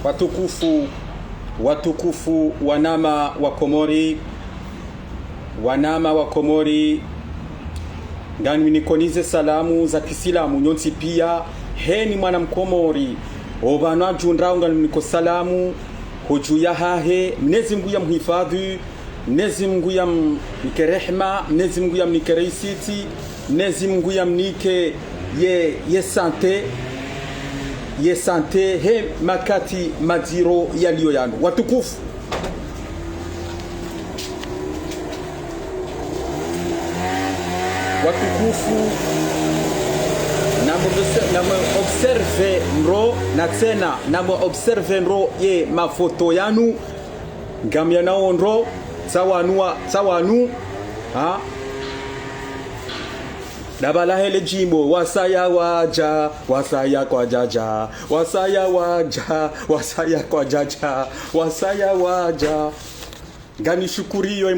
watukufu wanama wa Komori, ngani nikonize salamu za Kisilamu nyonsi pia heni mwana mkomori obana jundrau ngani niko salamu hojuya hahe Mwenyezi Mungu yamhifadhi, Mwenyezi Mungu yamnike rehema, Mwenyezi Mungu yamnike reisiti, Mwenyezi Mungu yamnike ye sante he makati madiro yaliyo yanu watukufu. Namo observe nro na tena namo observe nro ye mafoto yanu ngamya nao nro tsawanu ha dabala hele jimbo wasaya kwa jaja wasaya waja gani shukuriyo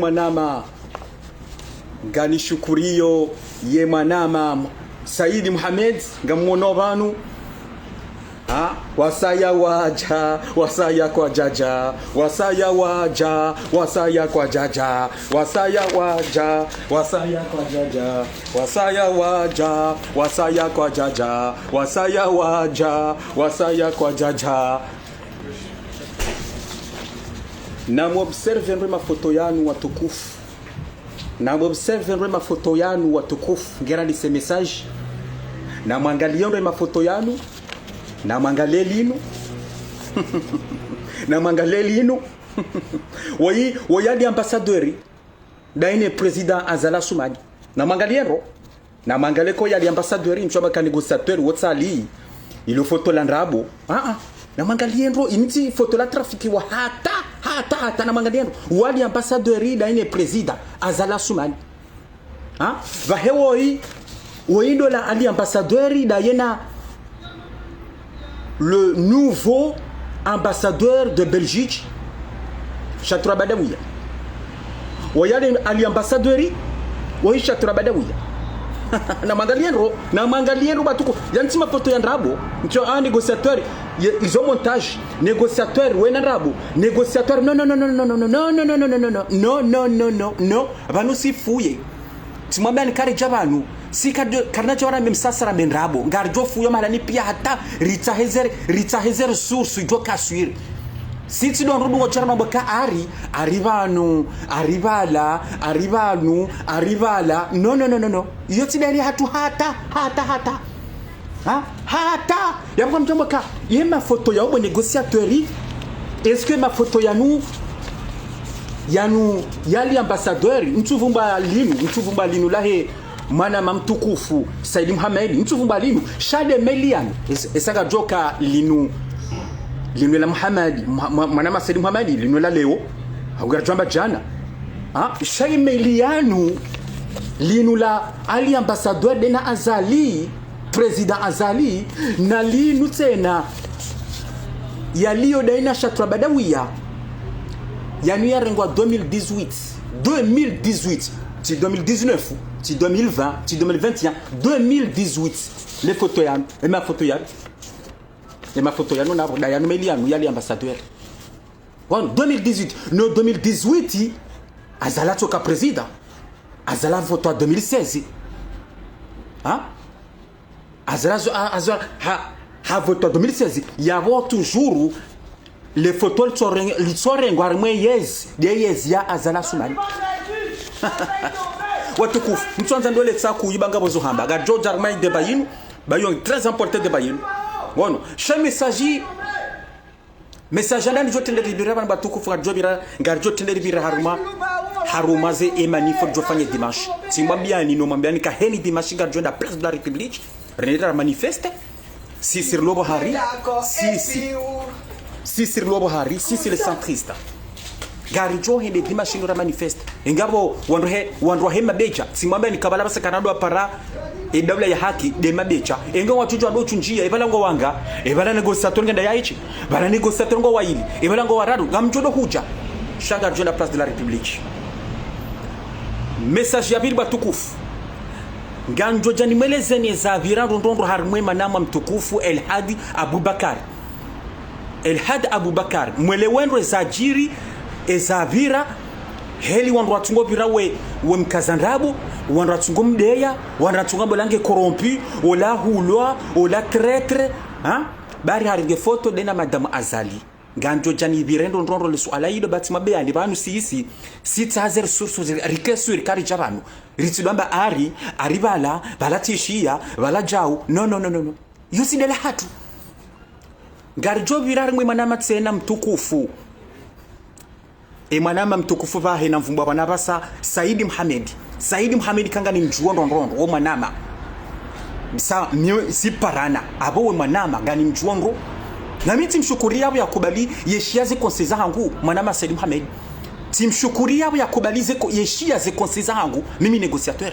ye mwanama Saidi Muhammad ngamuono banu ha wasaya kwa jaja wasaya kwa jaja wasaya kwa jaja wasaya kwa jaja. Na muobserve ndio mafoto yanu watukufu, na muobserve ndio mafoto yanu watukufu ngera ni message na mwangalie ndio mafoto yanu na mwangalie lino woyadi ambassadeur daine president Azala Soumani na mwangalie ko yali ambassadeur mchoma ka négociateur wotsali ilo foto la ndrabo na mwangalie ndo initi foto la trafiki wa hata na mwangalie wali ambassadeur daine president Azala Soumani vahewo Oindo la ali ambassadeur d'ayena le nouveau ambassadeur de Belgique Chatura Badawiya. Oyale ali ambassadeur oyi Chatura Badawiya. Na mangalienro batuko yantima foto ya ndrabo ncho un négociateur ils ont montage négociateur wena ndrabo négociateur non banu sifuye timwambia nikari jabanu sika de karna chora memsasara menrabo ngarjo fuyo malani pia hata ritsa hezer source jo kasuir siti don rubu ngochara maboka arrivanu no yoti dali hatu hata yamko mtomboka yema foto ya obo négociateur est-ce que ma photo yanu yali ambassadeur ntuvumba linu lahe mana mamtukufu Saidi Muhammad ntuvumba linu shade melian esaga joka linu la Muhammad mana Saidi Muhammad linu la leo hagarjamba jana shade melianu linu la ali ambassadeur dena Azali president Azali na linu tena yaliyo daina Chatura Badawiya yanu ya rengwa 2018 ti 2019 ti 2020 ti 2021 2018 les photos yanu et ma photo yanu na da yanu melianu yali ambassadeur 2018 no 2018 Azala toka president Azala voto 2016 Azala ha voto 2016 yavo toujours les photos l'itsorengwa mweyezi deyezi ya Azala Soumani watukufu mtwanza ndo letsa kuyibanga bozo hamba ga George Armai de bayinu bayon très important de bayinu wono cha message ndani jote ndibira bana batukufu ga jobira ga jote ndibira haruma ze emanifo jofanye dimanche timwambia ni no mwambia ka heni dimanche ga jonda place de la République renera manifeste si sur lobo hari si sur lobo hari si c'est le centriste gari jo hende dimanche no manifeste engabo wandro he mabecha simwambia ni kabala basa kanado para edabla ya haki de mabecha enga watujo ndo chunjia ebala ngo wanga ebala negociateur ngenda yaichi bala negociateur ngo waili ebala ngo waradu ngamjodo huja shanga jo la place de la République message ya bilba tukufu nganjo jani mwelezeni za virando ndondo harmwe manama mtukufu El Hadi Abubakar Elhad Abubakar mwelewendo ezajiri ezavira heli wandu watungo vira we mkazandabu wandu watungo mdeya wandu watungo bolange korompi ola hulwa ola tretre ha bari haringe foto dena madame Azali ganjo jani virendo ndrondo le suala yido batima be ali banu sisi sitazer sources rikesu rikari jabanu ritsidamba ari aribala balatishia balajau no yusidela hatu garjo virari mwe manama tsena mtukufu manama mtukufu vahe na mvumbwa banabasa Saidi Mohamed kanga ni mjuo ndondondo o manama si parana abo we manama gani mjuongo na mimi timshukuria ya kubali yeshia ze konseza hangu manama Saidi Mohamed timshukuria ya kubali ze yeshia ze konseza hangu mimi négociateur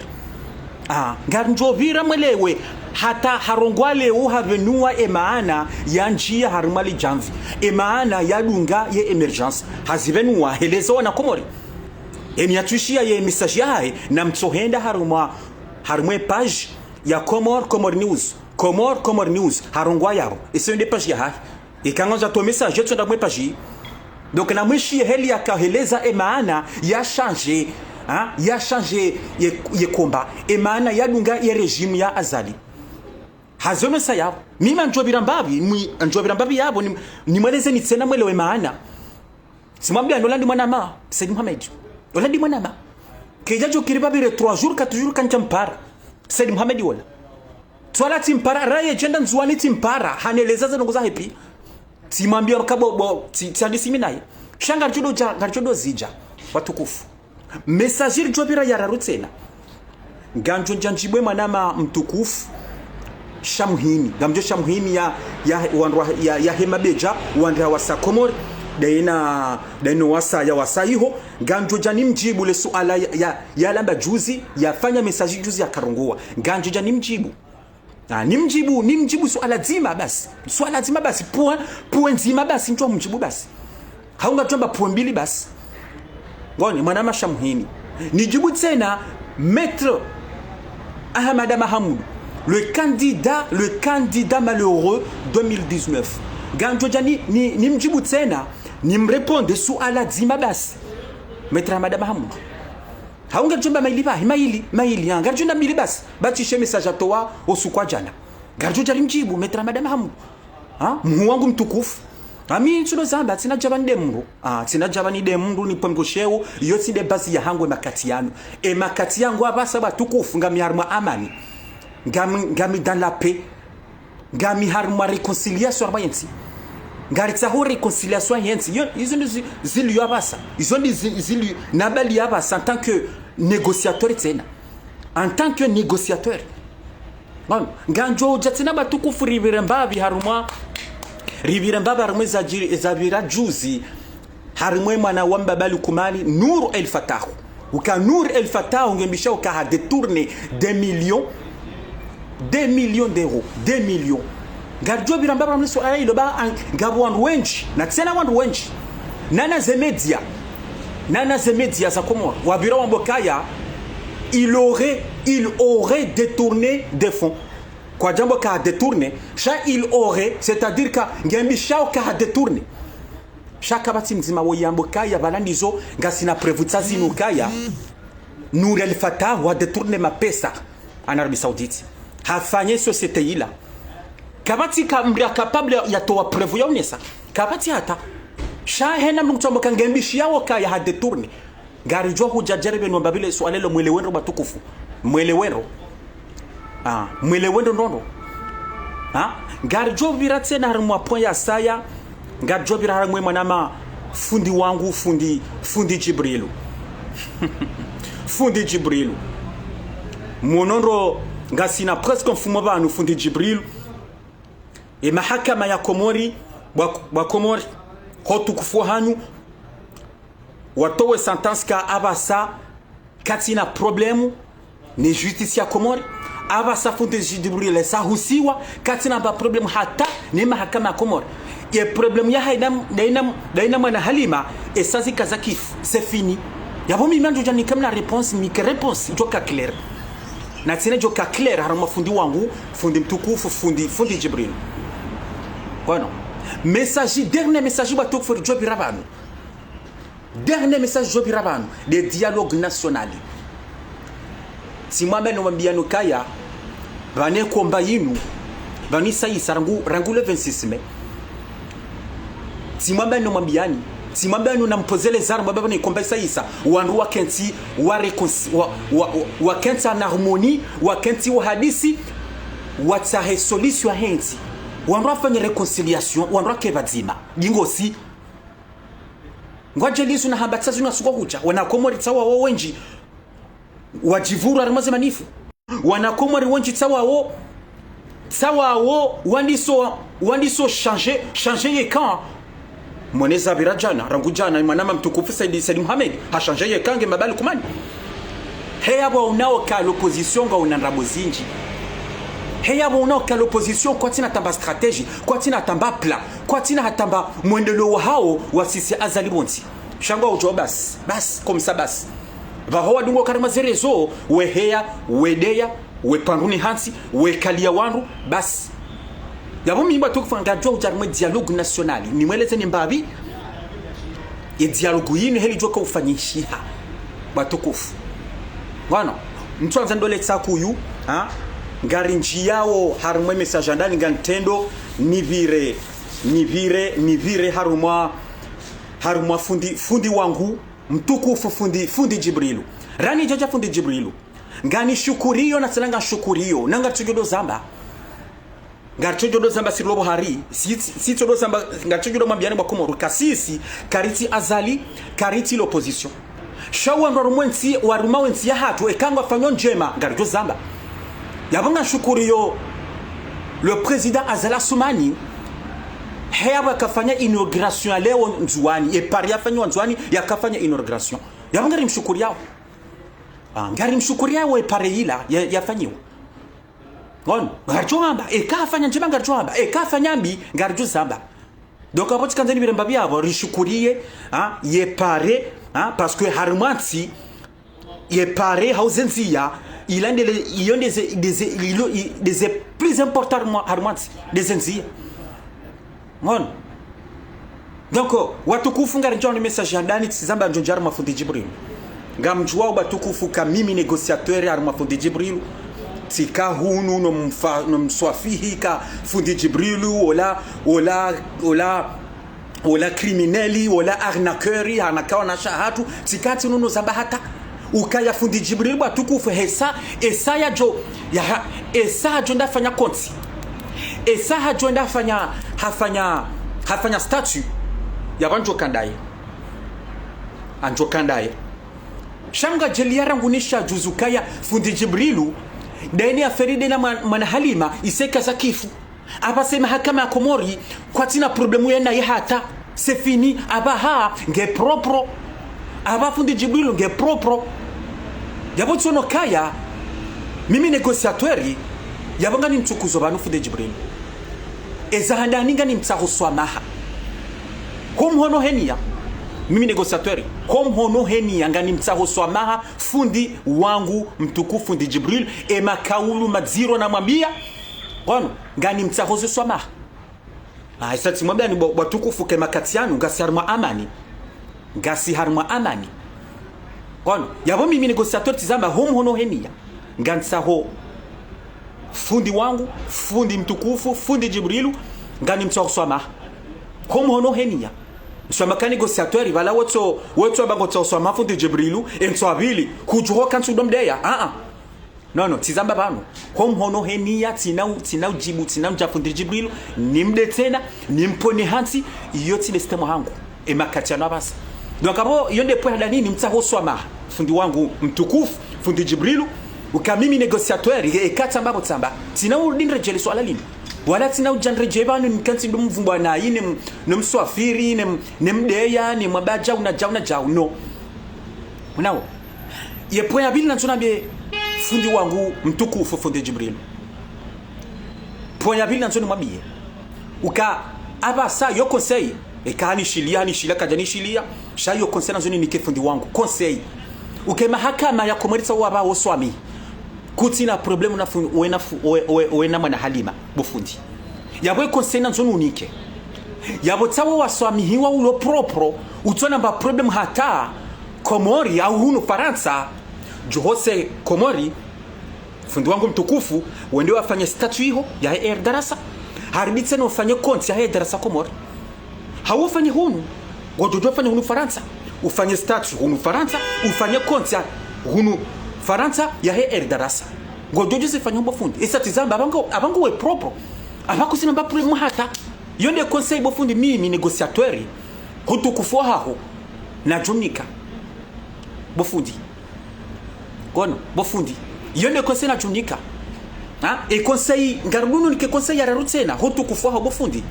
ngarnjo vira mwelewe hata harongwale uhavenua maana ya njia harumali jamvi maana ya dunga ye emergence hazivenua helezo na komori emiatushia ye message yae na mtsohenda harumwe page ya Comor News harongwa yaro ese nde page ya hai ikanganja to message yetu ndamwe page donc na mwishi heli akaheleza maana ya changer ya changer ye komba maana ya dunga ye regime ya Azali hazome sayabo mimi njobira mbabi yabo ni mweleze ni tsena mwelewe maana simwambia ndolandi mwanama Saidi Mohamed olandi mwanama kejajo kiribabire 3 jours 4 jours kanchampara Saidi Mohamed wala twala timpara raye jenda nzuani timpara haneleza zanongoza happy simwambia rokabo tsadisi minaye shanga garchodo zija watukufu messager jobira yararutsena ganjo njanjibwe mwanama mtukufu Shamuhini gamjo Shamuhini ya hemabeja wandra wasa Komori daina wasa ya wasaiho ganjo jani mjibu le suala ya lamba juzi yafanya message juzi ya karungua ganjo jani mjibu ni mjibu suala zima basi point zima basi ndio mjibu basi haunga tuomba point mbili basi ngoni mwanama Shamuhini nijibu tena maître Ahmad Mahamoud le candidat malheureux 2019 ganjo jani ni mjibu tena ni mreponde suala zima basi maître Ahmad Mahamoud haunga jomba maili ganjo na mili basi batishe message atoa osukwa jana ganjo jali mjibu maître Ahmad Mahamoud Mungu wangu mtukufu ami tsuno zamba tsina jabani de mundu ni pomgo sheo yoti de basi ya hangwe makati yanu makati yangu abasa batukufu ngami harma amani ngami dans la paix ngami harma réconciliation abayensi ngari tsaho réconciliation yensi izo zili yabasa izo zili nabali yabasa en tant que négociateur tsena en tant que négociateur nganjo jatsina batukufu ribirembavi haruma harumwe zavira juzi harumwe mwana wamba bali kumali Nur El Fatah uka Nur El Fatah ngembisha uka détourner 2 millions d'euros 2 millions garjo biramba bamwe so ayi loba ngabo wandu wenji na tsena wandu wenji nana ze media za Komoro wabira wambokaya il aurait détourné des fonds kwa jambo ka détourné il aurait c'est-à-dire ka ngembisha ka détourné shaka bati mzima wo yambokaya balandizo ngasina prevutsa zinukaya Nur El Fatah wa détourner mapesa en Arabie Saoudite hafanye société ila kabati kambia capable ya toa preuve ya unesa kabati hata shahena mtumbo kangembishi yao kaya ha détourner gari jo hujajaribe no babile swalelo mwelewendo batukufu mwelewendo ndono gari jo viratse na harumwa point ya saya gari jo virara mwe manama fundi wangu fundi Jibrilu fundi Jibrilu monondo ngasina presque mfumo banu fundi Jibrilu mahakama ya Komori wa Komori hotukufu hanyu watowe sentence ka abasa katina problemu ni justice ya Komori abasa fundi Jibrilu sahusiwa katina ba problemu hata ni mahakama ya Komori ye problemu ya daina mwana Halima esasi kazakif c'est fini yabo mimi ndio jani kama réponse joka claire na tsene joka claire harama fundi wangu fundi mtukufu fundi Jibril bueno dernier message ba tok for jobi rabanu. Dernier message jobi rabanu de dialogue national. Si moi-même no mbiano kaya bane komba yinu bani saisa rangu le 26 mai. Si moi-même no mbiani si mwambia nous n'imposer les armes baba ni komba saisa wandu wakenti wakenti en harmonie wakenti wa hadisi watsahe solution henti wandu afanye reconciliation wandu kevadzima gingosi ngwaje lisu na hambatsa zuna suko kucha wanakomori tsawa wo wenji wajivura rimaze manifu wanakomori wenji tsawa wo wandiso changer ye camp Mweneza birajana rangujana manama mtukufu Said Mohamed ha changer ye kange mabali kumani heya wa unao ka l'opposition ga unanrabo zinji heya wa unao ka l'opposition kwa tina tamba strategie kwa tina tamba plan kwa tina hatamba mwendelo hao wa sisi azali bonti shangwa ujo bas comme ça bas va ho dungo karima zerezo we heya we deya we panduni hansi we kalia wandu bas yabo mimba tukufanga jwa ujarumwe dialogue national ni mweleze ni mbabi e dialogue yini heli joka ufanyishia batukufu wana mtwanza ndole tsakuyu ha ngari njiyao harumwe message ndani ngantendo nivire harumwa fundi wangu mtukufu fundi Jibrilu rani jaja fundi Jibrilu ngani shukuriyo na tsalanga shukuriyo nanga tujodo zamba Garchojo zamba sirobo hari si todo zamba garchojo mambiane ba komoro kasisi kariti azali kariti l'opposition shawa ndorumwensi warumawensi ya hatu ekangwa fanyo njema garjo zamba yabanga shukuriyo le président Azala Soumani hewa kafanya inauguration leo nzuani e paria fanyo nzuani yakafanya inauguration yabanga rimshukuri yao ngari mshukuri yao e pareila yafanyiwa on garjo amba ekafanya njema garjo amba ekafanya mbi garjo zamba donc apoti kanzani biremba byabo rishukuriye yepare parce que harmanti yepare hauzenzia il a des plus importants harmanti des enzia on donc watukufu ngarjo ni message ndani tsizamba njonjar mafundi Jibril ngamjwa batukufu ka mimi négociateur ar mafundi Jibril tika hunu no mswafihi ka fundi Jibrilu ola crimineli ola arnaqueuri anakawa na shahatu tikati nuno zamba hata ukaya fundi Jibrilu batukufu esa ya jo ndafanya konti esa hajo ndafanya hafanya statue ya banjo kandaye shanga jeliara ngunisha juzukaya fundi Jibrilu ndani aferide na mana Halima iseka za kifu abasema hakama ya Komori kwa tina problemu yena hata c'est fini abaha nge propre aba fundi Jibrilu nge propre yabo tsono kaya mimi negociatori yabanga ni mtukuzo banu fundi Jibrilu ezahanda ninga ni mtsaho swamaha hono henia mimi negociatori hono henia ngani mtsaho swamaha fundi wangu mtukufu fundi Jibril e makaulu madziro na mwambia kono ngani mtsaho swamaha isati mwambia ni batukufu ke makatianu ngasi harma amani kono yabo mimi negociatori tizama hono henia ngantsaho fundi wangu fundi mtukufu fundi Jibrilu ngani mtsaho swamaha hono henia Swamaka négociateur vala woto bango tso mafundi Jibrilu entso abili kujuho kantu domdeya no tizamba bano hono henia tina ujibu tina mjafundi Jibrilu nimde tena nimpone hansi yoti lestemo hangu e makatiano abasa donc abo yonde point la nini mtsaho swama fundi wangu mtukufu fundi Jibrilu ukamimi négociateur e katamba botsamba tina udindre jeli swala lini wala tina ujandre jebanu nikansi ndo mvumbwa na yine nomswafiri nemdeya ni mwabaja una jau no unao ye point abili na tunambie fundi wangu mtukufu fundi Jibril point abili na tunamwambie uka abasa yo conseil e kani shilia kajani shilia sha yo conseil na zoni nike fundi wangu conseil ukema hakama ya komerisa waba oswami kutina problemu na wena mwana Halima bufundi yabwe conseil na zonu unike yabo tawo waswamihiwa ulo propro utona ba problem hata Komori au hunu Faransa johose Komori fundi wangu mtukufu wende wafanye statue hiyo ya Air Darasa haribitse no ufanye konti ya Air Darasa Komori hawafanye hunu gojojo fanye hunu Faransa ufanye statue hunu Faransa ufanye konti ya hunu Faransa ya Air Darasa gojojo zifanye mbo fundi esa tizamba abango we propre abako sina ba problem hata yonde conseil bo fundi mimi négociateur hutukufu haho na Jonika bofundi kono bofundi yonde conseil na Jonika e conseil ngarbuno ni ke conseil ya rutena hutukufu haho bofundi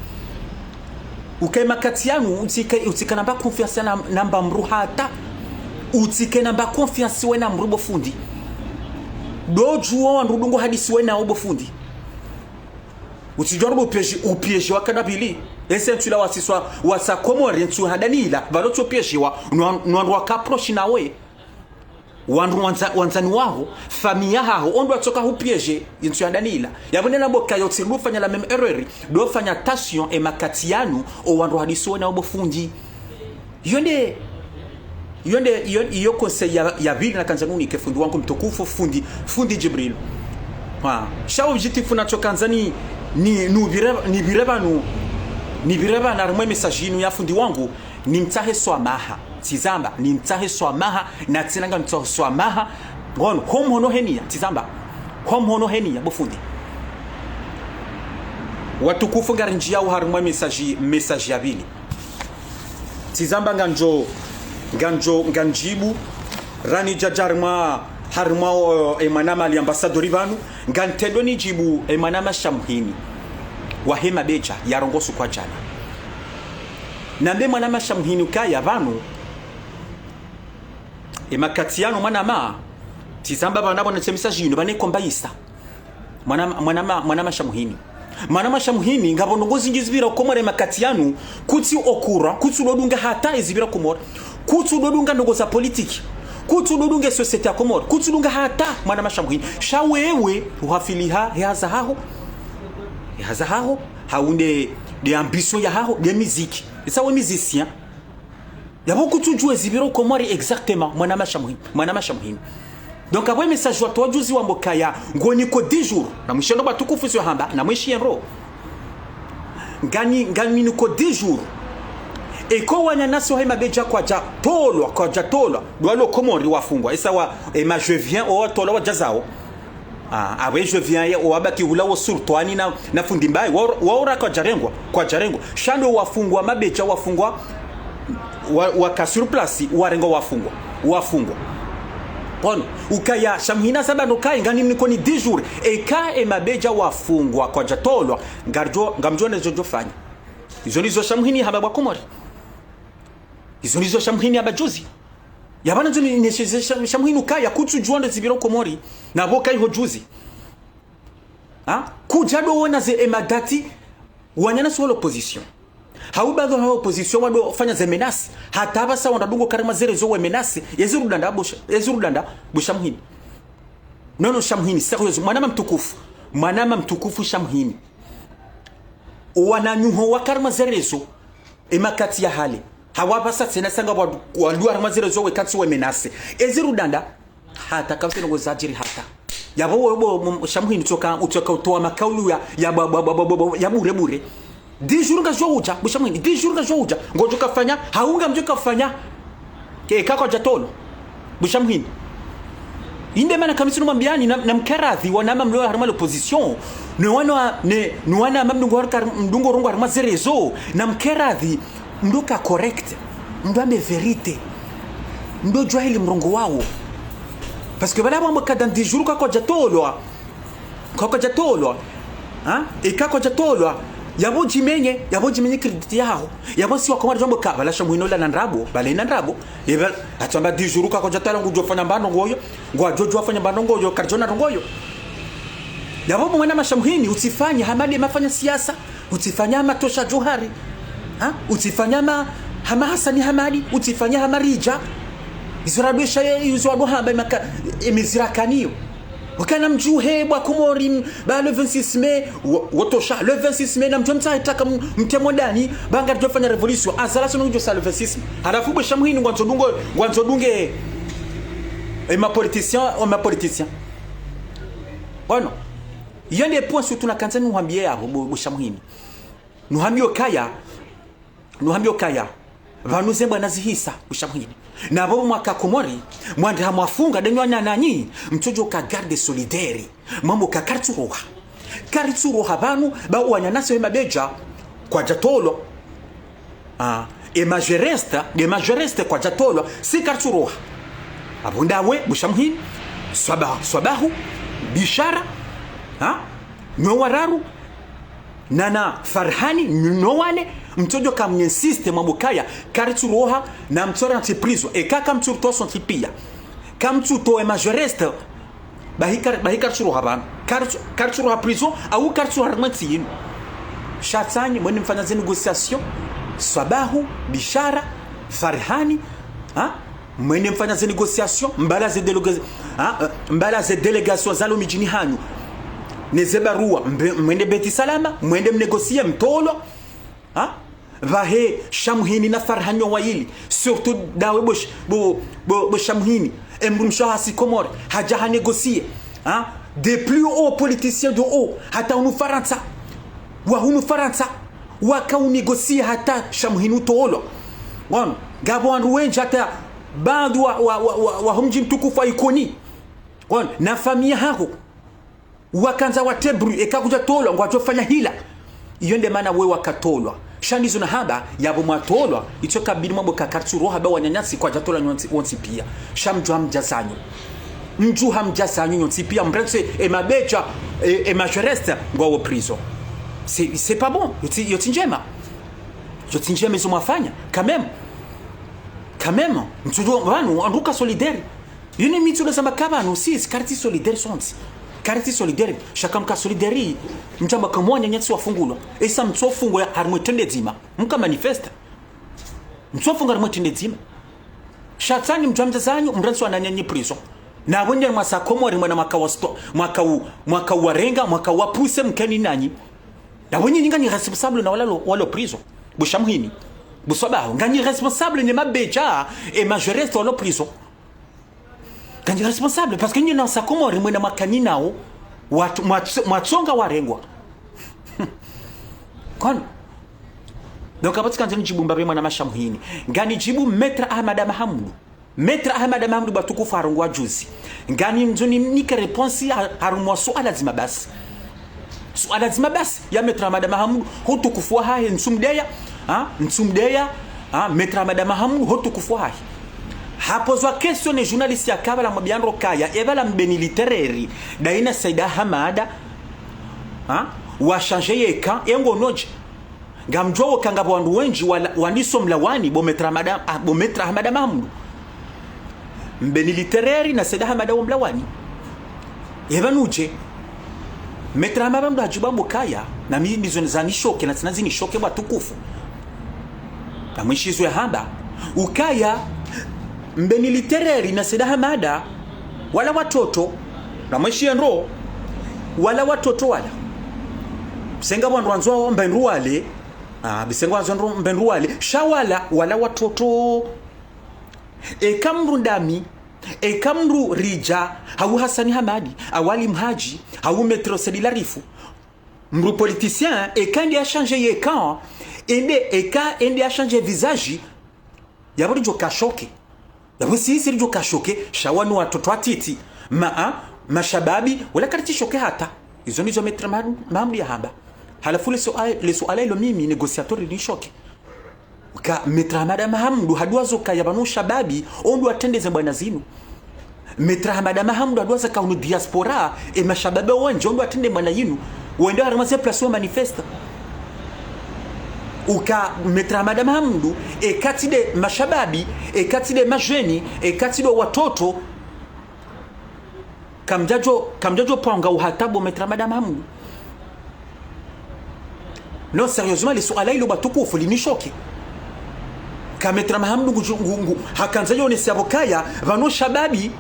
ukema kati yanu utika namba confiance na namba mru hata utike namba confiance we na mru bofundi dojuo ndudungo hadisi we na bofundi utijorbo upieje wakadabili ese ntula wasiswa wasa Komori ntu hadanila balocho pieshiwa nwandu wakaprochi nawe wandu wanzani wao familia hao ondo atoka hupieje ntu hadanila yabonela boka yote lufanya la même erreur do fanya tension e makatianu o wandu hadisiwe na obofundi yonde iyo conseil ya vile na kanzanuni ke fundi wangu mtukufu fundi Jibril sha objectif na chokanzani ni bireba na rumwe message inu ya fundi wangu ni mtahe swamaha tizamba ni mtahe swamaha na tsinanga mtahe swamaha ngono hono henia tizamba hono henia bofundi watukufu ngarinjia au harumwe message ya bili tizamba nganjibu rani jajarma harma emanama ali ambassadori vanu ngantedo ni jibu emanama shamhini wahema becha yarongosu kwa jana nambe manama shamhini kaya vanu emakatiano manama tizamba banabo na message yino bane kombaisa manama shamhini manama shamhini ngabonongozi ngizibira Komori makatiano kuti okura kuti lodunga hata izibira Komori kuti lodunga ndogo za politiki kutudunge societe ya Komori kutudunga hata mwana mashamhini shawewe uhafiliha yaza haho haunde de ambition ya haho de musique ça we musicien yabo kutujue zibiro Komori exactement mwana mashamhini donc abwe message wa tojuzi wa mbokaya ngoni ko 10 jours na mwishendo batukufu sio hamba na mwishienro ngani ni ko 10 jours eko wanyanasi wa mabeja kwa jatolwa dwalo Komori wafungwa esa wa ma je viens o tolo wa jazao awe je viens o abaki hula wo sultani na fundi mbai waora kwa jarengwa shando wafungwa mabeja wafungwa waka sur place warengo wafungwa Pono ukaya shamhina saba no kai ngani niko ni 10 jours eka mabeja wafungwa kwa jatolwa ngamjone jojo fanya izo nizo shamhini haba Komori izo nizo shamhini abajuzi yabana nzoni nesheze shamhini kaya kutujuanda zibiro Komori na boka iho juzi kujado wona ze emadati wanyana sur l'opposition haubado ha opposition wado fanya ze menace hata basa wandadungo karima zere zo we menace yezurudanda bushamhini nono shamhini sérieux manama mtukufu shamhini wananyuho wakarima zere zo emakati ya hali hawapasa tena sanga waluar mazire zo we katsi we menace ezirudanda hata kabisa ngo zajiri hata yabo shamhini utoka utoa makaulu ya bure 10 jours nga jouja bushamhini 10 jours nga jouja ngojo kafanya haunga mjo kafanya ke kako jatolo bushamhini inde mana kamisi no mambiani na mkaradhi wanama mlo harma l'opposition ne wana mdungo rongo harma zerezo na mkaradhi mdoka correct mdambe verite ndo jwa hili mrongo wao parce que bala mambo kada 10 jours kako jatolwa kako jatolwa yabo jimenye credit yao yabo si wakomari jombo ka bala shamuino la nandrabo bala nandrabo yeba atamba 10 jours kako jatala ngujo fanya mbano ngoyo ngwa jojo fanya mbano ngoyo karjona ngoyo yabo mwana mashamhini usifanye hamadi mafanya siasa usifanya matosha johari utifanya hama Hasani Hamadi utifanya hamarija izoradwesha yuzo hamba emizirakanio wakana mjuhe bwa Komori ba le 26 mai wotosha le 26 mai na mjomta itaka mtemo ndani banga tofanya revolution azala sono njo sa le 26 halafu bwe shamhini ngwanzo dunge ma politicien bueno yende point surtout na kanza nous hambie abo bwe shamhini nous hambio kaya vanuze bwana zihisa ushamhini na babo mwaka Komori mwanda mwafunga denyonya nanyi mtojo ka garde solidaire mambo ka kartsuroha banu ba wanyanase mabeja kwa jatolo e majoreste kwa jatolo si kartsuroha abundawe bushamhini swabahu bishara nwararu nana farhani nyowane mtojo kamnye system mabukaya kartsuroha na mtsora antiprizo e kaka mtsurto son tipia kamtsuto e majoreste bahikar tsuroha ban kartsuroha prison au kartsuroha armantine chatsani mwene mfanya ze negociation swabahu bishara farhani mwene mfanya ze negociation mbala ze delegation zalo mijini hanyu nezebarua mwende beti salama mwende mnegosie mtolo vahe shamhini na farhanyo waili surtout dawe bo shamhini emrumsha hasi Komori haja ha négocier des plus hauts politiciens de haut hata unu faransa waka unégocier hata shamhini tolo wan gabo andu wenja hata bandu wa humji mtukufu ikoni wan na familia hako wakanza watebru ekakuja tolwa ngwatofanya hila iyo nde maana we wakatolwa shanizo na haba yabo mwatolwa itoka bili mambo kakartsuroha ba wanyanyasi kwa jatola nyonsi pia shamju hamjazanyo nyonsi pia mbrense e mabeja e majoreste ngwa prison c'est pas bon yotinjema izo mwafanya quand même mtujo wanu anduka solidaire yene mitu na samba kabano si karti solidaire sonti karti solidaire shakamka solidaire mtamba kamwanya nyatsi wafungulwa esa mtsofungwa harmwetende dzima mka manifesta mtsofungwa harmwetende dzima shatsani mtwamta zanyu mranso ananyanyi prison na wende mwasa Komori mwana mwaka warenga mwaka wapuse mkeni nanyi na wenye ngani responsable na wala prison bushamhini buswabaho ngani responsable ne mabeja e majoreste wala prison ngani responsable parce que nyina nasa Komori mwana makani nao watu mwatsonga warengwa kon donc apatika nzani jibu mbabe mwana mashamhini ngani jibu Maître Ahmad Mahamudu batukufu harungwa juzi ngani mzoni nika response harumwa suala zima basi ya Maître Ahmad Mahamudu hutukufu hahe nsumdeya Maître Ahmad Mahamudu hutukufu hahe hapo zwa question ne journaliste ya kabala mbiandro kaya evala mbeni literaire daina Saida Hamada wa changer yeka engo noje ngamjowo kanga bandu wenji waniso mlawani bo Maître Ahmad Mahamudu mbeni literaire na Saida Hamada wa mlawani evanuje Maître Ahmad Mahamudu ajibambo kaya na mimi bizonzani shoke na tsanazini shoke batukufu na mwishizo ya hamba ukaya mbeni literaire na Saida Hamada wala watoto na mwishi ndo wala watoto wala bisenga bwanzo mbenru wale bisenga bwanzo mbenru wale shawala wala watoto kamru ndami kamru rija hawu Hasani Hamadi awali mhaji hawu Metro Sedilarifu mru politicien kandi a changer yekan ende a changer visage yaburi jo kashoke yaburi si jo kashoke shawanu watoto atiti mashababi wala karti shoke hata izo nizo Maître Mahamudu ya hamba halafu le suala ilo mimi negociateur ni shoke ka Maître Ahmad Mahamudu hadwazo kaya banu shababi ondo atendeze bwana zinu Maître Ahmad Mahamudu hadwaza ka unu diaspora mashababi wanje ondo atende bwana yinu wende haramase place manifeste uka Maître Ahmad Mahamudu kati de mashababi kati de majeni kati de watoto kamjajo panga uhatabu Maître Ahmad Mahamudu non sérieusement les suala ilo batukufu linishoke ka Maître Mahamudu hakanza yone sabokaya vano shababi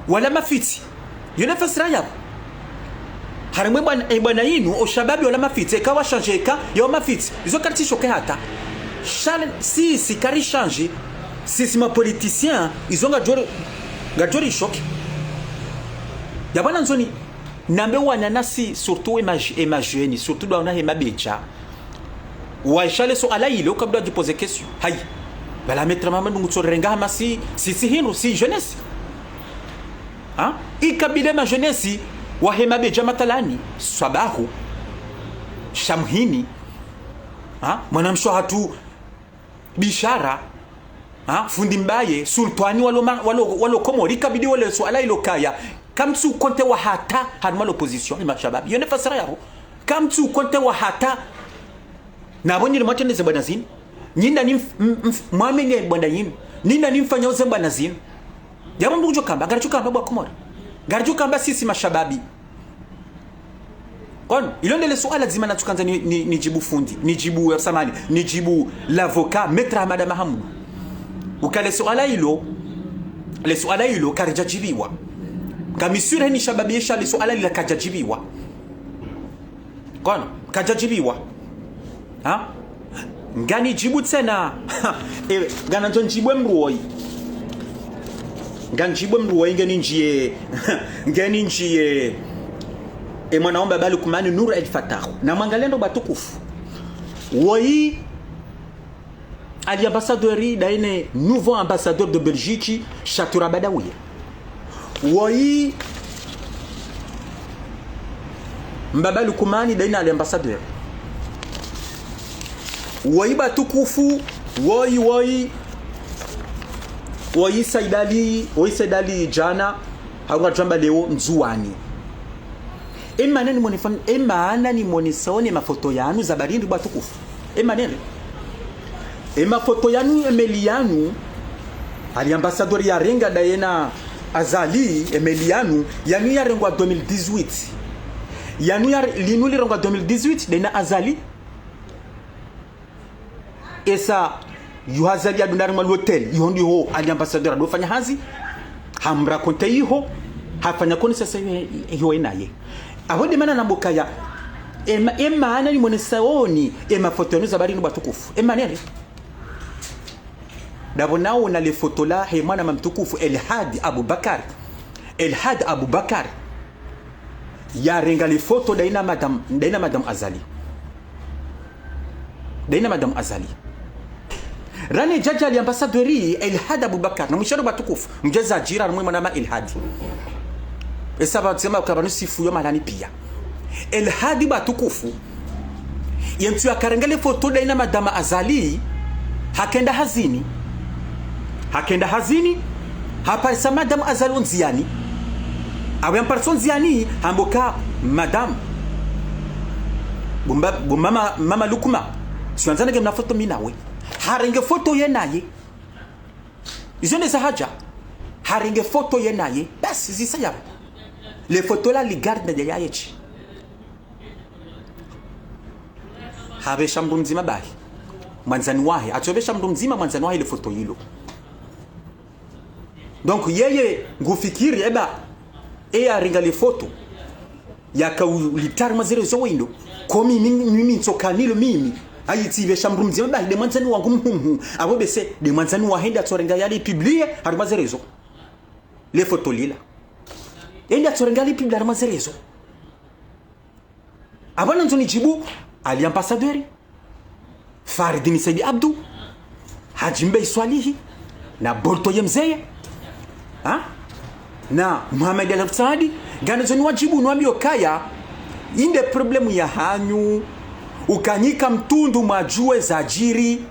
wala mafiti yone fasira yabo harimwe bwana yinu oshababi wala mafiti ikawa changeka yo mafiti izo karti choke hata Charles si kari changer si ma politicien izo ngajori choke yabana nzoni nambe wananasi surtout imagine surtout dans na mabecha wa Charles so ala ile kabla de poser question hay bala mettre maman ngutso renga masi si hino si jeunesse hein ikabile ma jeunesse wahema beja matalani sabahu shamhini mwanamsho hatu bishara fundi mbaye sultani walo komori kabidi wale swala ilokaya kamtu konte wa hata harma l'opposition ni mashabab yone fasara yabo kamtu konte wa hata na boni ni matende ze banazini nyinda ni mwamenge bwandanyin ninda ni mfanya uze banazini yabo mbujo kamba garacho kamba bwa komori garacho kamba sisi mashababi kon ilonde le swala zima na tukanza ni jibu fundi ni jibu samani ni jibu l'avocat maître Ahmad Mahamoud ukale swala hilo karijajibiwa kamisure ni shababi yesha le swala lila kajajibiwa kon kajajibiwa ngani jibu tena ngana njon jibwe mruoi ngani njie mwanaomba bali kumani Nur El Fatah na mangalendo batukufu woi ali ambassadeur daine nouveau ambassadeur de Belgique Chatoura Badawi woi mbabali kumani daine ali ambassadeur woi batukufu woi Saidali jana haunga jamba leo nzuani emana ni monisone mafoto yanu za barindi batukufu mafoto yanu Emelianu ali ambassadeur ya renga daena Azali Emelianu yanu ya rengwa 2018 yanu ya linuli rengwa 2018 daena Azali esa yuhazali ya dunari mwa hotel yondi ho ali ambassadeur adofanya hazi hamra konte yiho hafanya koni sasa hiyo enaye abode mana nambokaya emana ni monesaoni mafoto yanu za barindi batukufu emanere dabonao na le photo la he mwana mamtukufu Elhad Abubakar ya renga le photo daina madam Azali rani jaja li ambassadori Elhad Abubakar na msharo batukufu mjeza jira na mwana ma Elhad esaba tsema kabanu sifu yo malani pia Elhad batukufu yentu akarenga le photo daina madam Azali hakenda hazini hapa sa madam Azali onziani awe amparson ziani hamboka madam mama Lukuma sianzana gemna foto minawe harenge foto yenaye izone za haja harenge foto yenaye basi zisaya le photo la li garde de yayechi habe shamdu mzima bahi mwanzani wahe atobesha mdu mzima mwanzani wahe le foto hilo donc yeye ngufikiri aringa le foto yakaulitar mazero zo windo komi mimi nsokanilo mimi ayitibesha mdu mzima bahi de mwanzani wangu mhumu abo bese de mwanzani wahe atsorenga yali publier har mazerezo le foto lila enda atsorenga yali publier har mazerezo abana nzoni jibu ali ambassadeur Faridini Saidi Abdu Hajimbe Swalihi na Bolto Yemzeye na Muhammad Al-Saadi ganazoni wajibu nwambio kaya inde problemu ya hanyu ukanyika mtundu majue zajiri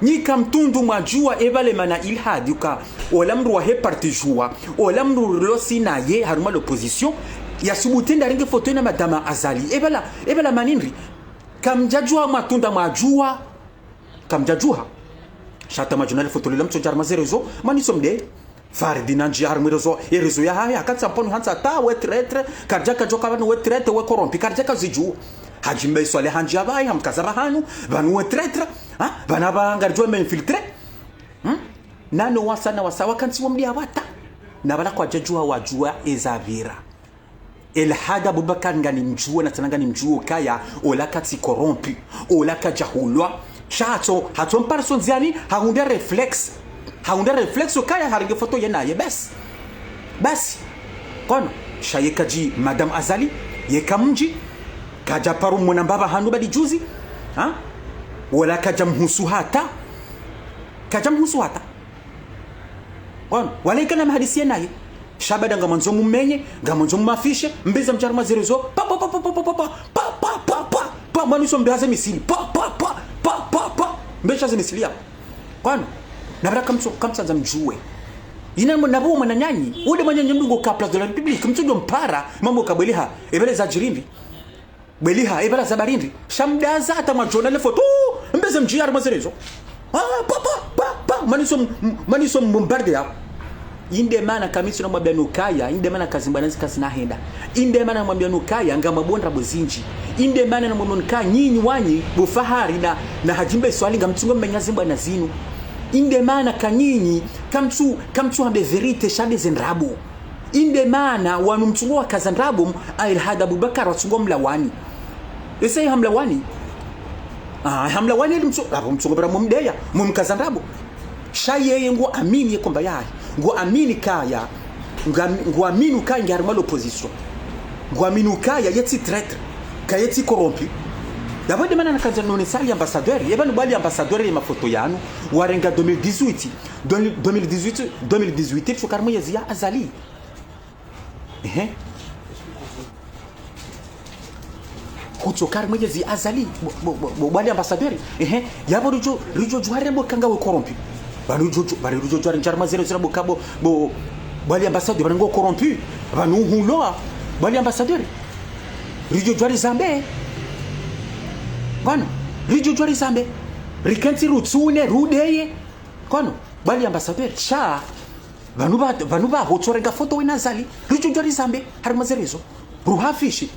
nyika mtundu majua evale mana Ilhadi uka olamru wa hepartijua olamru losi na ye haruma l'opposition ya subutenda ringe foto na madama Azali ebala maninri kamjajua matunda majua kamjajua shata majunali foto lilam to jarma zerezo mani somde Faridina njiar mirezo erezo ya haya akatsa ponu hansa ta wetretre karjaka joka banu wetrete we korompi karjaka ziju Hajimbe Swale hanjia bai hamkazara hanu banu wetretre bana bangarjwa me infiltre nano wasana wasawa kansi wamdia wata na bala kwa jajua wajua ezavira Elhada Abubakar ngani mjuo na tananga ni mjuo kaya olaka ti corrompu olaka jahulwa chato haton person ziani haunda reflex kaya haringe foto yenaye basi kono shayekaji Madam Azali yeka mji kaja paru mwana mbaba hanu badi juzi wala kaja mhusu hata kono wala ikana mahadisi yenaye shabada ngamanzo mumenye ngamanzo mafishe mbeza mjarma zerezo pa manuso mbeaze misili mbesha ze misili ya kwano nabra kamsa za mjue ina nabo mananyanyi ode manyanyi mdugo ka place de la République mtujo mpara mambo kabeliha ebele za jirimbi beliha ebele za barindi shamdaza hata majonale foto mbeza mjarma zerezo manuso mbombarde ya inde mana kamisi na mwambia nukaya inde mana kazimbanazi kazi nahenda inde mana mwambia nukaya ngama bondra bozinji inde mana na mwambia nukaya nyinyi wanyi bufahari na hajimbe swali ngamtungo mmenyazi mbwana zinu inde mana kanyinyi kamtu hambe verite shade zendrabu inde mana wanu mtungo wa kazandrabu Elhada Abubakar watungo mlawani ese hamlawani hamlawani mtungo bera mumdeya mumkazandrabu shayeye ngo amini yekomba yae ngo amini kaya ngo amini kaya ngarma l'opposition ngo amini kaya yeti traître kaya yeti corrompu d'abord demana na kanza none sali ambassadeur yebani bali ambassadeur ya mafoto yanu warenga 2018 tukarmo yazia Azali kutokar mwezi Azali bali ambassadeur yabo rijo juare mo kanga we corrompu bari rujo jwari njarma zero bokabo bo bali ambassadeur bari ngo corrompu banu hulo bali ambassadeur rijo jwari zambe kono rijo jwari zambe rikanti rutsune rudeye kono bali ambassadeur cha banu ba hotorenga foto wena Azali rijo jwari zambe harma zerezo ruhafishi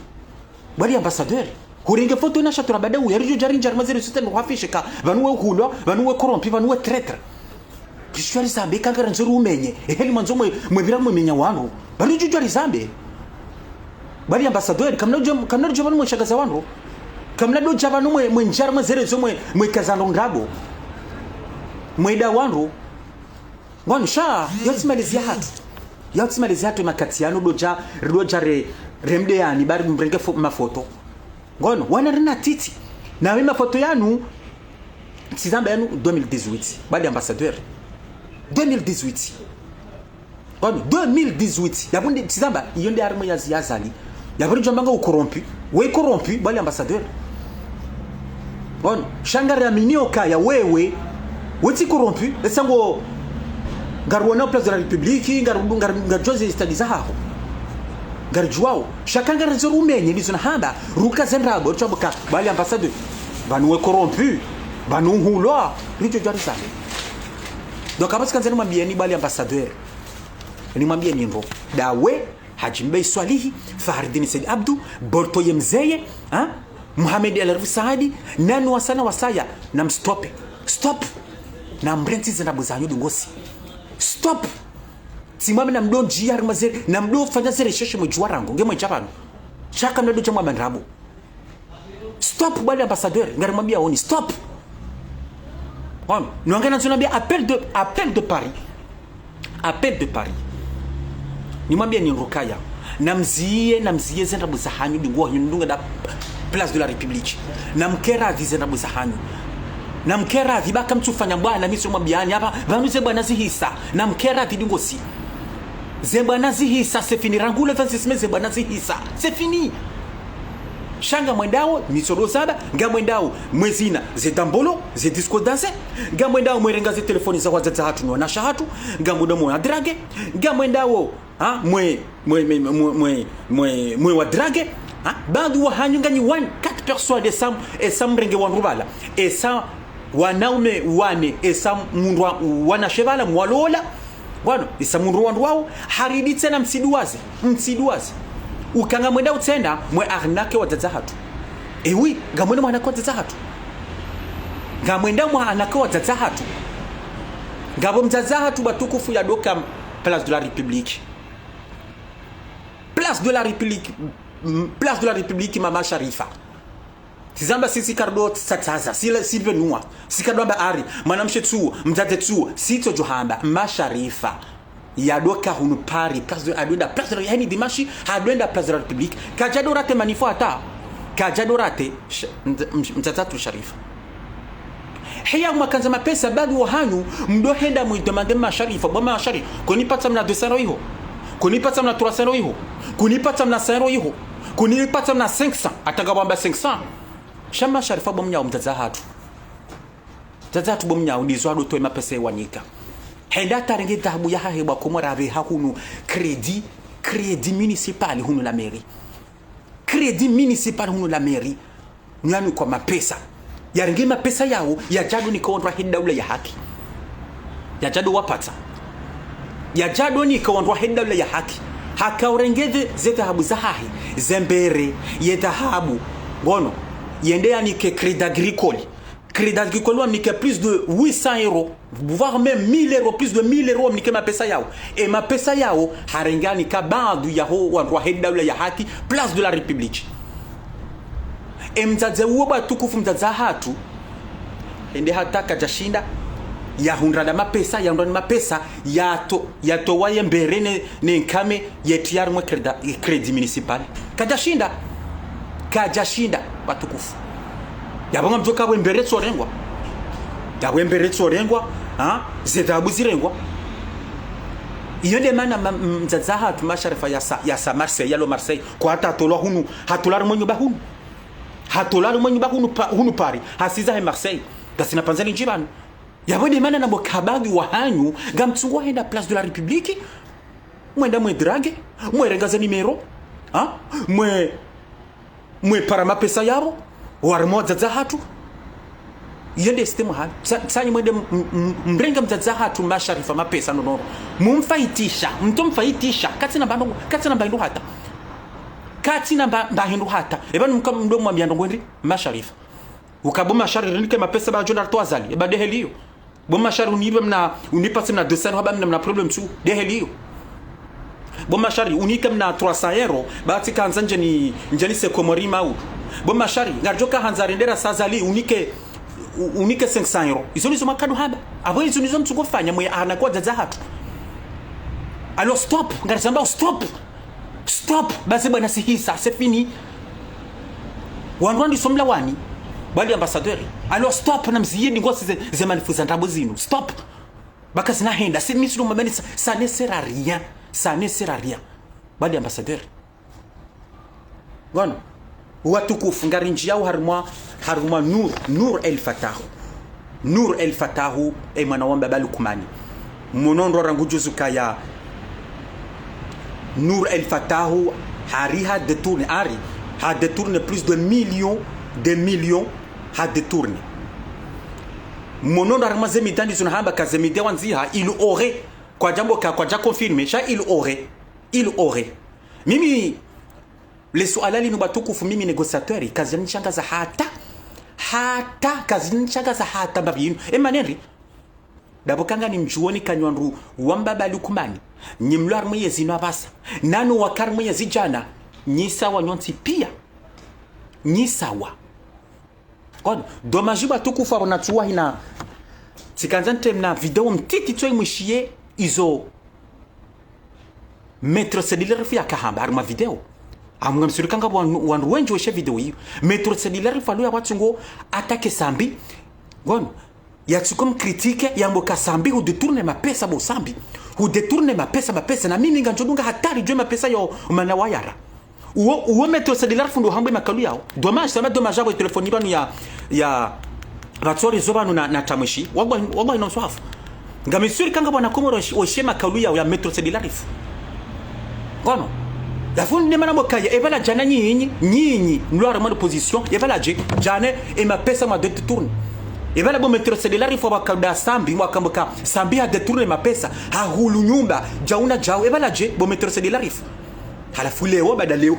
bali ambassadeur kuringe foto na shatura bada uya rijo jwari njarma zerezo tena ruhafishi ka banu we hulo banu we corrompu banu we traître kishwari zambe kankara nzuru umenye eheli manzo mwebira mwemenya wangu bali jujwari zambe bali ambassadeur kamna jobanu mweshagaza wangu kamna do jabanu mwenjarma zerezo mwekazando ngabo mweda wangu ngwanu sha yatsimalizia hatu makatiano doja remde yani bari mbrenge mafoto ngwanu wana rina titi na wima foto yanu tizamba yanu 2018 bali ambassadeur 2018 yabundi tizamba yonde armo ya Azali yabundi jombanga ukorompu we corrompu bali ambassadeur shangara minio kaya wewe weti corrompu esango garwana place de la République ngarjoze stadiza hapo garjwao shakangara zero umenye nizo na hamba ruka zendrabo choboka bali ambassadeur banu we corrompu banu hulo rijo jarisa. Donc après quand nous mwambie ni bali ambassadeur ni mwambie ni ndo dawe Hajimbe Swalihi Fahardini Said Abdu Borto Yemzeye Muhammad El Saadi nanu wasana wasaya na mstope stop na mbrenti zina buzanyo dungosi stop simame na mdo njia mazere na mdo fanya zere sheshe mjuarango ngemo chapano chaka mdo chamwa mandrabu stop bali ambassadeur ngarimwambia oni stop nous avons appel de Paris. Appel de Paris. Ni mwambie ni Rukaya. Namzie zenda buzahanyu dingo ndunga da place de la République. Namkera zenda buzahanyu. Namkera vibaka mtufanya bwana mimi mwambiani hapa banuze bwana zihisa. Namkera dingo si. Zebwana zihisa c'est fini rangule 26 mai zebwana zihisa. C'est fini. Shanga mwendao misoro saba nga mwendao mwezina zedambolo zedisco danse nga mwendao mwerenga ze telefoni za wazaza hatu no na shahatu nga mudomo wa drage nga mwendao mwe wa drage badu wa hanyunga ni 4 personnes de sam et sam renge wa rubala et ça wanaume wane et sam mundwa wana chevala mwalola bwana isa mundu wao haridi tena msiduazi ukanga mwenda utenda mwe arnake wazaza hatu oui ngamwenda mwana kwa wazaza hatu ngamwenda mwana kwa wazaza hatu ngabo mzaza hatu batukufu ya doka place de la République place de la République mama Sharifa tizamba sisi kardo tataza silve nuwa sikadwa bahari mwanamshe tu mtate tu sito johamba masharifa yadoka hunu pari place de adwenda place de yani dimashi adwenda place de la République kajadorate manifo ata kajadorate mtatatu Sharifa hiya mwakanza mapesa bado wahanu mdohenda muidomande masharifa boma mashari konipata mna 200 hiyo kunipata mna 300 hiyo kunipata mna 100 hiyo kunipata mna 500 atagabamba 500 shama Sharifa bomnya mtazahatu bomnya ndizwa do toima pesa wanyika henda tarenge dhahabu ya hahewa komora be hakunu credit municipal hunu la mairie credit municipal hunu la mairie nyanu kwa mapesa yaringi mapesa yao ya jado ni kaondwa hedawla ya haki ya jado wapata ya jado ni kaondwa hedawla ya haki hakaurengeze zetahabu zahahi zembere yetahabu ngono yendea ni que crédit agricole on ni que plus de 800 euros voire même 1000 euros plus de 1000 euros ni que mapesa yao et mapesa yao harengani ka bandu yaho wa hedawla ya haki place de la République mzaze uoba tukufu mzaza hatu ende hataka jashinda ya hundrada mapesa ya hundrada mapesa yato waye mbere ne nkame yetiar mwe credit municipal kajashinda batukufu yabonga mjoka wembere tsorengwa yabwembere tsorengwa zetabu zirengwa iyo de mana mzaza hatu masharifa ya sa Marseille yalo Marseille kwa hata tolwa hunu hatular monyo bahunu hatolar monyo bahunu hunu pari hasiza he Marseille kasina panzani njibanu yabode mana na bokabagi wa hanyu gamtsungwa henda place de la République mwenda mwe drage mwe regaza numero mwe para mapesa yabo warmo zaza hatu yende sistema hali sanyi mwende mrenga mzaza hatu masharifa mapesa nono mumfaitisha katina bandu hata katina bahindu hata ebanu mkamdomo wa miando ngwendi masharifa ukaboma shari nike mapesa ba jona toazali eba dehelio boma shari unipa simna 200 haba mna problem tu dehelio boma shari unika mna 300 euro bati kanza njani se komori mau boma shari ngajoka hanzarendera sazali unike 500 euro izo nizo makado haba abo izo nizo mtugofanya mwe anakuwa zaza hatu alors stop ngarisamba stop basi bwana sihisa c'est fini wanwandi somla wani bali ambassadeur alors stop na mziyeni ngosi ze manifuza ndabo zinu stop baka zina henda c'est mislo mamani ça ne sert à rien bali ambassadeur ngono watu kufunga rinji yao harumwa Nur El Fatahu e mwana wamba balukumani monondo rangu juzuka ya Nur El Fatahu ha détourné plus de millions ha détourné monondo arma zemidandi sunahamba kazemide wanziha il aurait kwa jambo kwa ja confirmer il aurait mimi le swalali nubatukufu mimi négociateur kazi nishangaza hata babinu emaneri dabokanga ni mjuoni kanywandu wambaba lukumani nyimlar mwezi no abasa nanu wakar mwezi jana nyisawa nyonti pia nyisawa god dommage batukufu abonatuwa hina tikanzante na video mtiti toi mwishie izo metro cellulaire fi akahamba arma video amwe msurikanga wandu wenji weshe video hiyo metro cellulaire falu ya watu ngo atake sambi gon ya tsukom critique ya mboka sambi hu détourne mapesa bo sambi hu détourne mapesa na mimi nganjodunga hatari jwe mapesa yo mana wayara uo metro cellulaire fundo hambe makalu yao dommage abo telefoni banu ya batsori zobanu na tamwishi wagwa ino swafu ngamisuri bwana komoro oshema makalu yao ya metro cellulaire gono Dafuni ne mana mokaya ebala jana nyinyi nloire mo position ebala jana e ma pesa ma détourne ebala bo metro cellulaire fo bakada sambi mo akamboka sambi a détourner ma pesa ha hulu nyumba jauna jao ebala bo metro cellulaire halafu leo badaleo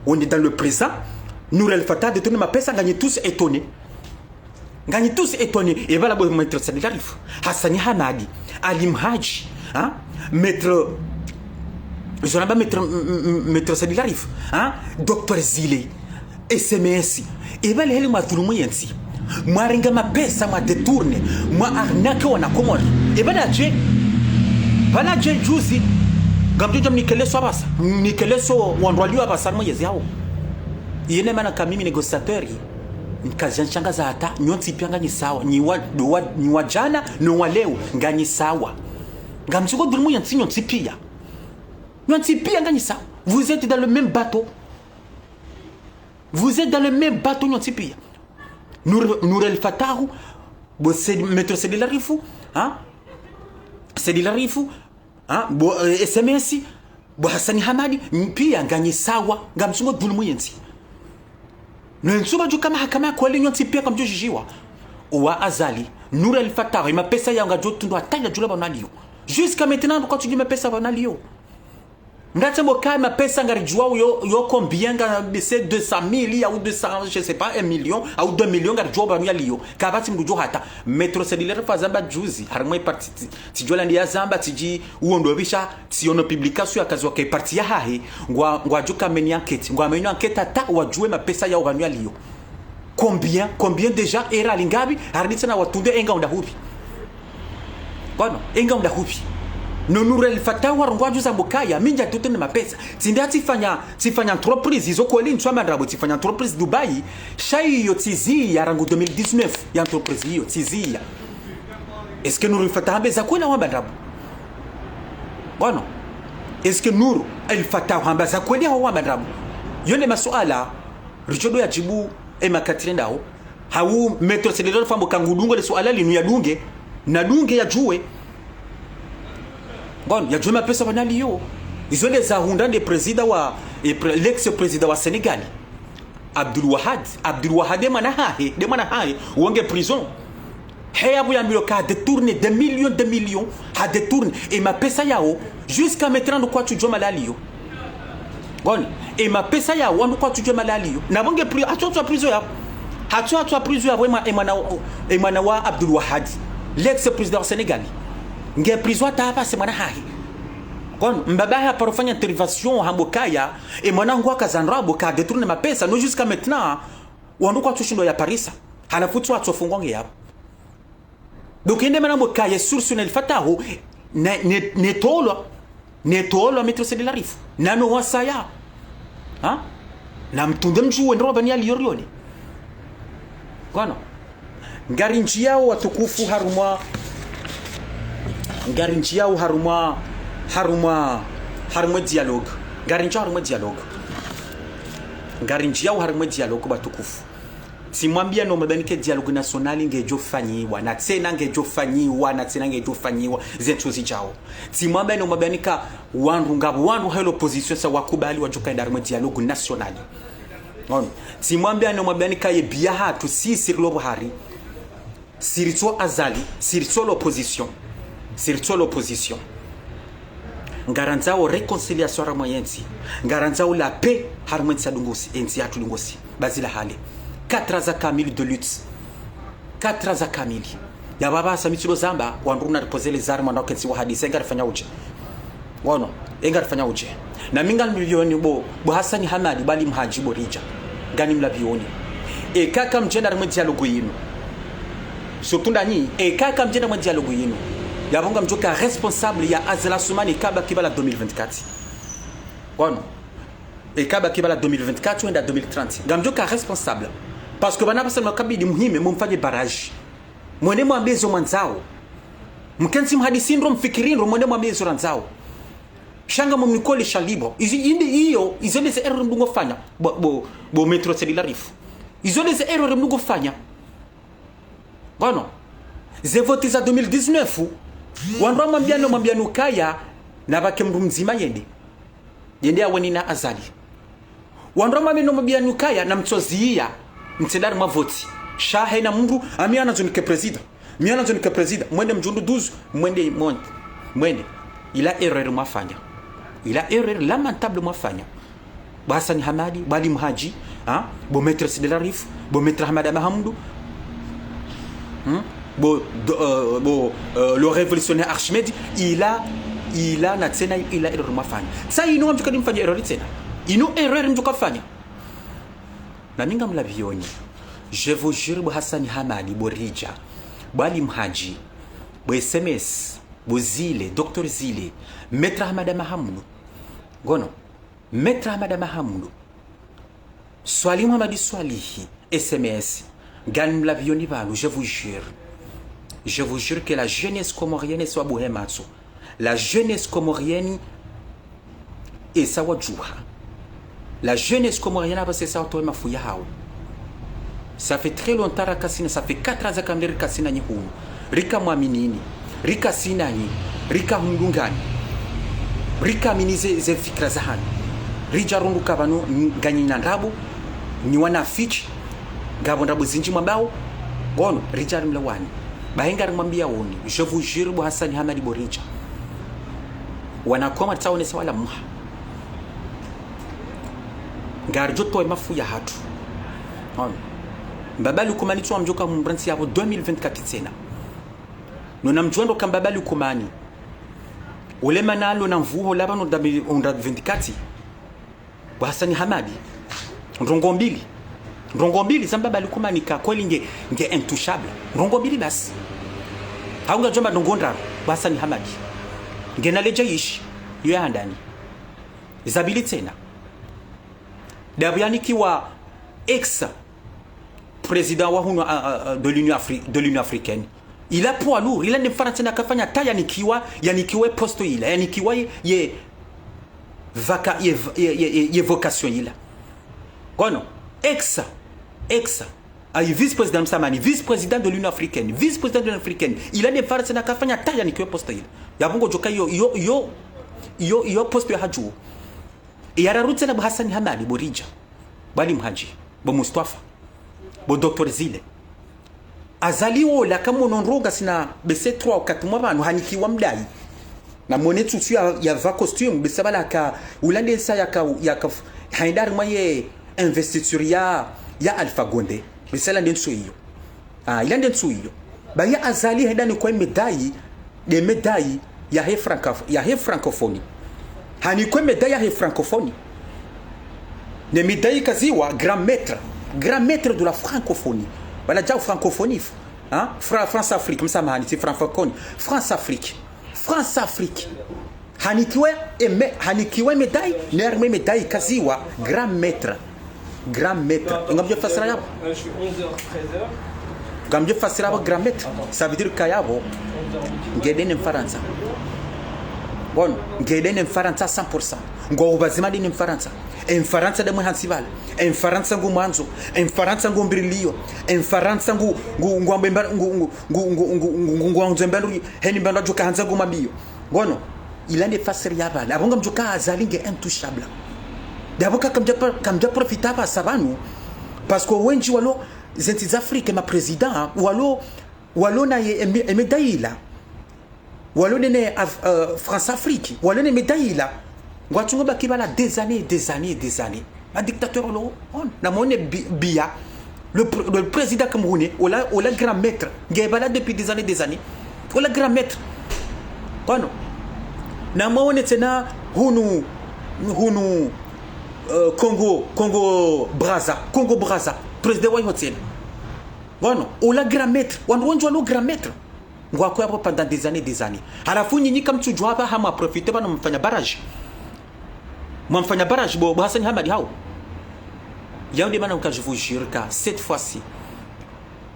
on est dans le présent Nur El Fatahu détourner ma pesa gagne tous étonnés ebala bo metro cellulaire Hassani Hamadi Alim Haji metro je n'ai pas mettre ça de l'arif hein docteur Zile SMS et ben les ma tulumu yansi moi ringa ma pesa ma détourne moi arnaque wana komori et ben aje bana je juzi gamjo jam nikeleso abasa nikeleso wandwaliwa abasa mwezi hao yene mana kamimi negociateur nkazi nchanga za hata nyonti pia ngani sawa ni wa jana no wa leo ngani sawa ngamzuko dulumu yansi nyonti pia ngani sawa vous êtes dans le même bateau nyonti pia Nourel Fatahu bo mettre c'est de la rifu hein c'est de la rifu hein bo SMS bo Hassani Hamadi pia ngani sawa ngamzuko dulumu yansi nsuba jo kama hakama kwa lenyo tipia kama jojiwa wa azali Nourel Fatahu ima pesa yanga jo tundo ataya jula banalio jusqu'à maintenant quand tu dis ma pesa banalio ndatembo kama pesa ngarijua yo combien c'est 200 000 ou 200 je sais pas 1 million ou 2 millions ngarijua banalio kabati mdujo hata metro cellulaire fazamba juzi harimo parti tijola ndi yazamba tiji uondobisha siono publication akazi wa parti ya hahe ngwa joka meni enquête ngwa meni enquête ata wajue mapesa ya banalio combien déjà era lingabi hariditsa na watunde enga ndahupi bwana enga ndahupi Nourel Fatahu warongwaju za mbokaya minja tutene mapesa tindati fanya entreprise izo ko lini chama ndabo tifanya entreprise Dubai shai yo tizi ya rangu 2019 ya entreprise hiyo tizi est-ce que Nourel Fatahu beza kwenda wamba ndabo bwana est-ce que Nourel Fatahu ambaza kwenda wamba ndabo yone masuala richodo ya jibu makatire ndao hau metro cellulaire fambo kangudungo le suala linu ya dunge na dunge ya juwe bon ya juma pesa banalio izo les ahunda de président wa l'ex-président wa Sénégal Abdul Wahad de mana hae wonge prison heyabu ya miloka détourner des millions a détourner et ma pesa yao jusqu'à maintenant quoi tu joma lalio bon et ma pesa yao on quoi tu joma lalio na bonge plus atwa prison ya atwa prison ya vraiment emana wa Abdul Wahad l'ex-président wa Sénégal nge prison tapa semana hahi kon mbaba parofanya intervention hambokaya e mwanangu akazandra boka détourner mapesa no jusqu'à maintenant wanduko tushindo ya Paris halafu watu wafungwange hapo donc ende mana bokaya sur Nourel Fatahu ne tolo metro c'est de la rifu nano wasaya ha na mtunde mjue ndo bani aliyorioni kono ngari njiao watukufu harumwa ngarinchi yao harumwa dialogue ngarinchi yao harumwa dialogue batukufu simwambia no mabanike dialogue nationali ngejo fanyiwa na tena ngejo fanyiwa zencho zijao simwambia no mabanika wandu helo position sa wakubali wajoka ndarumwa dialogue nationali on simwambia no mabanika ye bia hatu si sirlo bahari sirito azali sirito l'opposition ngaranzao réconciliation harmoyensi ngaranzao la paix harmoyensi adungosi enzi atulungosi bazila hali 4 za kamili de lutte 4 za kamili ya baba samitilo zamba wanduna reposer les armes na kensi wa hadisi ngarifanya uje wono ngarifanya uje na minga milioni bo Hassani Hamadi bali mhaji borija gani mlabioni e kaka mjenda rimwe dialogue yinu surtout ndani e kaka mjenda rimwe dialogue yinu yabonga mjoka responsable ya Azala Soumani Kaba Kibala 2024 wono e Kaba Kibala 2024 wenda 2030 ngamjoka responsable parce que bana basema kabidi muhime mumfanye barrage mwene mwambezo mwanzao mkensi mhadisi ndo mfikirinro mwene mwambezo ranzao shanga mumnikoli shalibo indi hiyo izoleze error mbungo fanya bo metro cellulaire rifu izoleze error mbungo fanya bono ze vote za 2019 wanro mwambiano kaya na bake mndu mzima yende awani na azali wanro mwambiano kaya na mtozia mtendari mavoti shahe na mndu amiana zonike president mwende mjundu 12 mwende ila erreur mwafanya lamentable mwafanya Hassani Hamadi bali mhaji bo maître cellulaire rifu bo maître Hamada Mahamoudou le révolutionnaire Archimède il ila na tena ila error mafanya sasa ino mtu kadimfanya error tena ino error mtu kafanya na minga mlavioni. Je vous jure Hassan Hamadi Borija Bali Mhaji bo SMS bo Zile Dr Zile Maître Hamada Mahamudu gono Maître Hamada Mahamudu Swali Muhammadi Swalihi SMS gan mlavioni balu. Je vous jure que la jeunesse comorienne soit bohématsu. La jeunesse comorienne est sawadjouha. La jeunesse comorienne a passé ça au mafouya hao. Ça fait très longtemps rakasina, ça fait 4 ans que rika sina nyihunu. Rika mwaminini, rika sinani, rika hundungani. Rika minize ze fikra zahani. Rija rungu kabano ganyina ndabu, ni wana fichi, gabo ndabu zinji mabao, gono, rija mlewani. Bahenga rimwambia woni, je vous jure Hassan Hamadi Borija. Wanakoma taonesa wala muha. Garjoto mafu ya hatu. Mbabali kumani tuwa mjoka mbransi yabo 2024 tena. Nona mjuando kambabali kumani. Ulema nalo na mvuho labano da 2024. Hassan Hamadi. Ndongo mbili sambabali kumani ka kweli nge intouchable. Ndongo mbili basi. Haunga jomba ndongondra Hassan Hamadi. Nge naleja ishi yu ya handani. Zabili tena. Dabiani kiwa ex président wa huno de l'Union africaine. Il a poids lourd, il a des Français na kafanya ta yanikiwe posto ila, yanikiwe ye vocation ila. Kono ex ay vice-président Samani, vice-président de l'Union africaine, vice-président de l'Union africaine. Il a des Français na kafanya ta yanikiwe posto ila. Yabongo joka yo posto ya haju. Yararutse na Hassan Hamadi Borija Bali Mhaji bo Mustafa bo Dr Zile azaliwo la kama nonroga sina bese 3 ou 4 mois banu hanikiwa mdai na monetu tu ya va costume bese bala ka ulande sa ya haidar maye investiture ya Alpha Gonde bese la ndenso hiyo ilande nso hiyo ba ya azali hedani kwa medai ya he francophonie hani kwa medaya he francophonie ne medaya kaziwa grand maître de la francophonie wala jao francophonie hein France Afrique msamahani si francophonie France Afrique hanikiwe medaya ne arme medaya kaziwa grand maître ngamje fasira yabo je suis 11h 13h ngamje fasira yabo grand maître ça veut dire kayabo ngedene Faransa. Bon, ngedene Mfaransa 100%. Ngo ubazima dini Mfaransa. Mfaransa de mhansival. Mfaransa ngu manzo. Mfaransa ngu mbrilio. Mfaransa ngu mbemba ngu nzembelo heni mbanda joka hanza ngu mabio. Ngono, ilande fasiri yabala. Abonga mjoka azalinge intouchable. Daboka kamja profitaba sabanu parce que wenji walo zenti Afrique ma président walo na emedaila. Walone France Afrique walone médaille là ngwatungo bakibala des années un dictateur lo na mone bia le président camerounais ola grand maître ngebala depuis des années ola grand maître kono na mone tena hunu Congo Brazza président wa hotel kono ola grand maître wanonjwa lo grand maître ngwako hapo pendant des années alafu nyinyi kama mtujua hapa hama profite bana mfanya barrage bo Hassan Hamadi hao yaonde maana je vous jure que cette fois-ci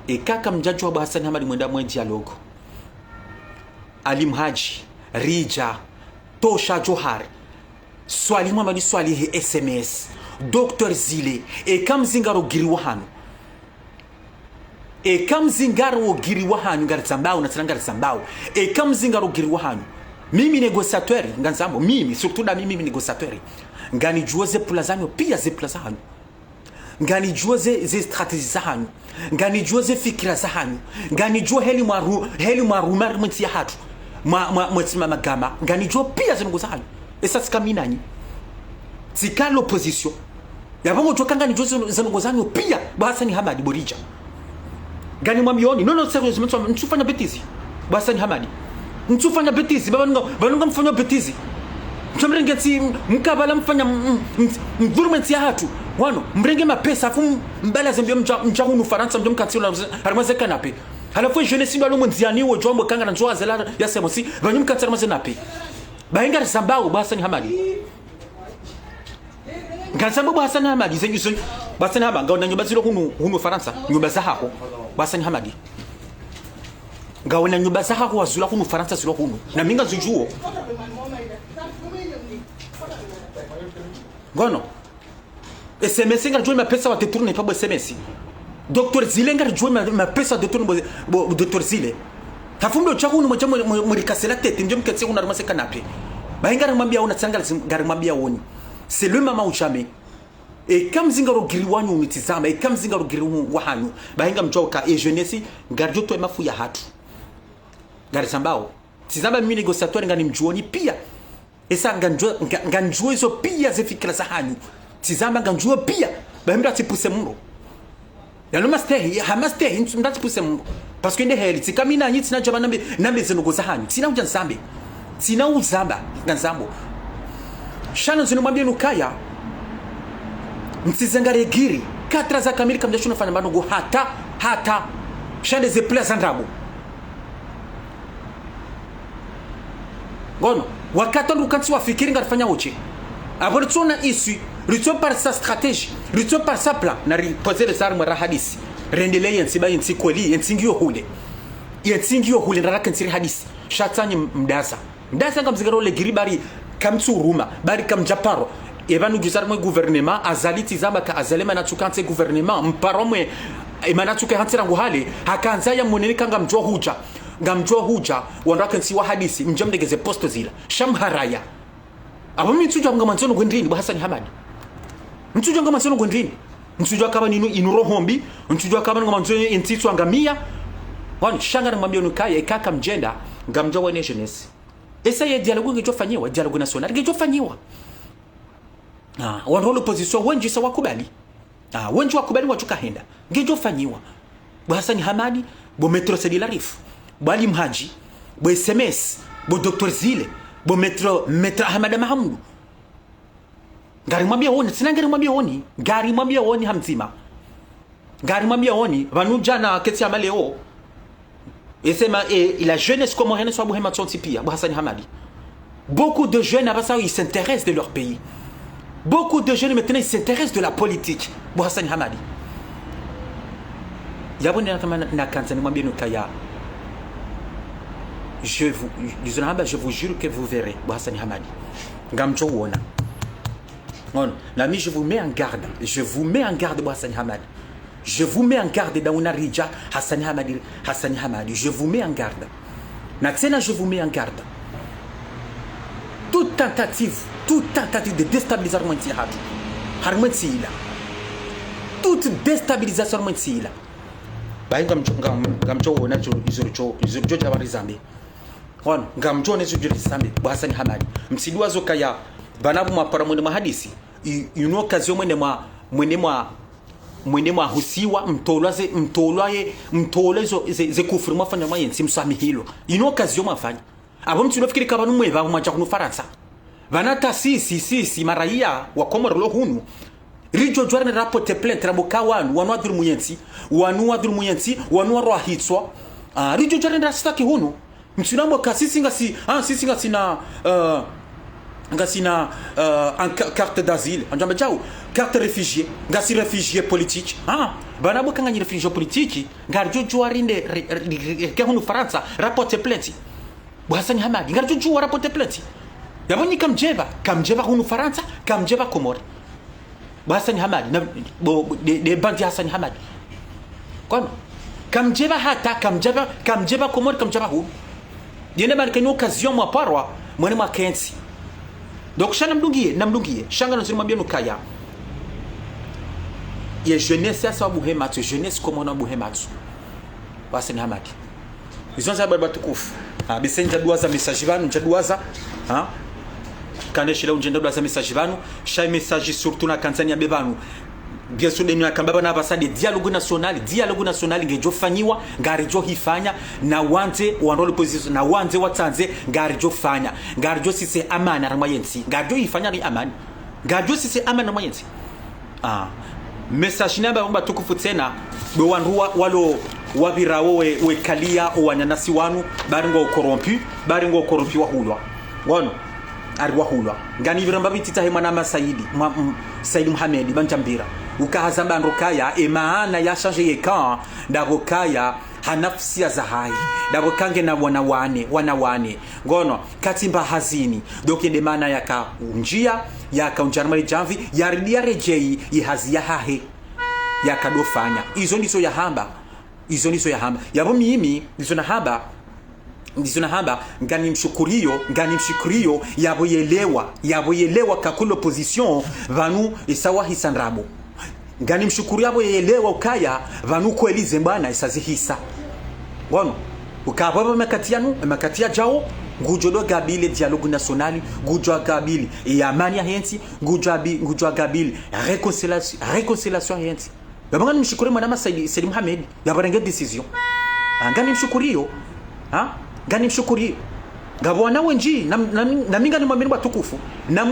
et kaka mjajwa ba Hassan Hamadi mwenda mwe dialogue Ali Mhaji Rija Tosha Johar Swali Muhammadi Swali SMS Dr Zile et kam zingaro giriwa hanu e kam zingaro giriwa hanu ngarisambao na tsanga risambao e kam zingaro giriwa hanu mimi négociateur nganzambo mimi surtout da mimi négociateur ngani juoze plazanyo pia ze plazanyo ngani juoze ze stratégie zahanu ngani juoze fikira zahanu ngani juo heli maru marmenti ya hatu mwatsima magama ngani juo pia ze ngozahanu esa tsikaminani tsika l'opposition yabongo jokanga ni juoze ze ngozahanu pia Hassan Hamadi Borija gani mwamioni non sérieusement nsufanya bêtise Hassan Hamadi mtu fanya betizi banunga mfanya betizi mrenge ti mkabala mfanya mdhulumenti ya hatu wano mrenge mapesa afu mbala zambia mjahunu Faransa mjom katilo harmaze kanape halafu jeunesse ndo alomwenziani wo jombo kanga na njoa zela ya semosi banyum katilo maze nape bahinga zambao Hassan Hamadi ngasamba Hassan Hamadi zenyu Hassan Hamadi ngaona nyumba zilo hunu Faransa nyumba za hako Hassan Hamadi ngaona nyumba za hako wazula hunu Faransa zilo hunu na minga zujuo ngono SMS ngarjua mapesa wa détourner pas SMS Dr Zile ngarjua mapesa détourner Dr Zile tafumbe uchaku ni mwacha murikasela tete ndio mketse kuna rumase kanape bahinga rumambia una tsanga ngarimambia woni c'est le moment ou jamais et comme zingaro giriwanyu unitizama et comme zingaro giriwu wahanyu bahinga mchoka et jeunesse ngarjo to mafu ya hatu ngari sambao tizama mimi négociateur ngani mjuoni pia esa nganjua hizo pia zifikira za hanyu tizama nganjua pia bahimda tipuse muro yalo mastehi hamastehi mda tipuse muro parce que ne heli tikamina nyi tina jaba nambe zenogo za hanyu tina uja nsambe tina uzamba nganzambo shana zino mwambie nukaya mtizangare giri katra za kamili kamja shuna fanya manogo hata shande ze plaza ndrabo ngono wakati ndukansi wafikiri ngarifanya uche abone tsona isu rito par sa stratégie rito par sa plan na poser les armes hadisi rendele yensiba yensikoli yensingio hule ndaraka nsiri hadisi shatani mdasa ngamzigaro le giribari kamtsuruma bari kamjaparo ebanu gizar mo gouvernement azaliti zabaka azalema na tukante gouvernement mparomwe emanatuke hantira nguhale hakanza ya moneni kanga ngamjua huja wanraka nsi wa hadisi mjamdegeze posto zila shamharaya abami tsuja ngamanzono gwendrini Hassan Hamadi mtsuja ngamanzono gwendrini mtsuja kaba ninu inurohombi mtsuja kaba ngamanzono entitsu angamia wani shangana mwambia nukaya ikaka mjenda ngamjua wa jeunesse esa ye dialogue ngejofanywa dialogue national ngejofanywa wanrolo opposition wenji sa wakubali wenji wakubali wachukahenda ngejofanywa Hassan Hamadi bo metro sedilarif bali mhaji bo SMS bo Dr Zile bo metro Ahmad Mahamudu ngari mwambia woni sina ngari mwambia woni hamzima ngari mwambia woni vanuja na kesi ya maleo esema la jeunesse comorienne soit bohema tsonti pia bo Hassan Hamadi beaucoup de jeunes abasa ils s'intéressent de leur pays beaucoup de jeunes maintenant ils s'intéressent de la politique bo Hassan Hamadi yabone na kanzani mwambia nukaya je vous jure que vous verrez Hassan Hamadi ngamcho wona non l'ami je vous mets en garde Hassan Hamadi je vous mets en garde dans una rija Hassan Hamadi je vous mets en garde na tena je vous mets en garde toute tentative de déstabilisation monti hatu harmonti ila toute déstabilisation monti ila bainga ngamcho wona izurjo jabari zambi wana ngamjone zujuri sambe Hassan Hamadi msidwazo kaya banabu mapara mwene mahadisi yuno kazi mwene mwa husiwa mtolwazo ze kufuru mafanya mayensi msamihilo yuno kazi mafanya abo mtinofikiri kabanu mweva mwacha kunu Faransa vanata sisi maraia wa Komoro lo hunu rijo jwarne rapote plainte raboka wanu adhuru muyensi wanu rohitswa rijo jwarne rastaki hunu mtsinambo kasisi ngasi na carte d'asile anjamba jao carte réfugié ngasi réfugié politique banabo kanga ni réfugié politique ngarjo jwarinde ke hunu Faransa rapote plainte Hassan Hamadi ngarjo jwa rapote plainte yabonyi kamjeba hunu Faransa kamjeba Komoro Hassan Hamadi na de bandi Hassan Hamadi kono kamjeba Komoro kamjeba hunu yene barka ni occasion mwa parwa mwene mwa kensi donc shana namdungie shanga nzuri mwambia nukaya ye jeunesse sa buhematu jeunesse comme on a buhematu Hassan Hamadi izonza babatu kufu bisenja duaza message banu njaduaza kaneshe la unjenda duaza message banu shay message surtout na Tanzania bebanu bien sûr deni akamba na basa de dialogue national ngejo fanyiwa ngarijo hifanya na wanze wanrole position na wanze watanze ngarijo fanya ngarijo sise amana ramwa yensi ngarijo hifanya ni amani ngarijo sise amana ramwa yensi message namba omba tukufu tena be wanruwa walo wabirawo we kalia wanyanasi wanu baringo corrompu wa hulwa wono ari wa hulwa ngani biramba bitita he mwana Saidi Mohamed banjambira ukahazamba ndokaya maana ya change yekan ndabokaya hanafsi ya zahai ndabokange na wana ngono katimba hazini dokende maana yaka unjia yaka unjarmali jamvi yaridia rejei yihazia hahe yakadofanya izo ndizo yahamba yabo mimi ndizo nahamba ngani mshukurio yaboyelewa kakulo position vanu isawa hisandrabo ngani mshukuru yabo yelewa ukaya vanu kweli zembana isazihisa wono ukababa makatia jao ngujolo gabile dialogue national ngujwa gabile amani ya henti ngujwa gabile réconciliation henti ngani mshukuru mwana Saidi Mohamed yabarenge decision ngani mshukurio ngani mshukurio ngabona wenji na minga ni mwamini batukufu na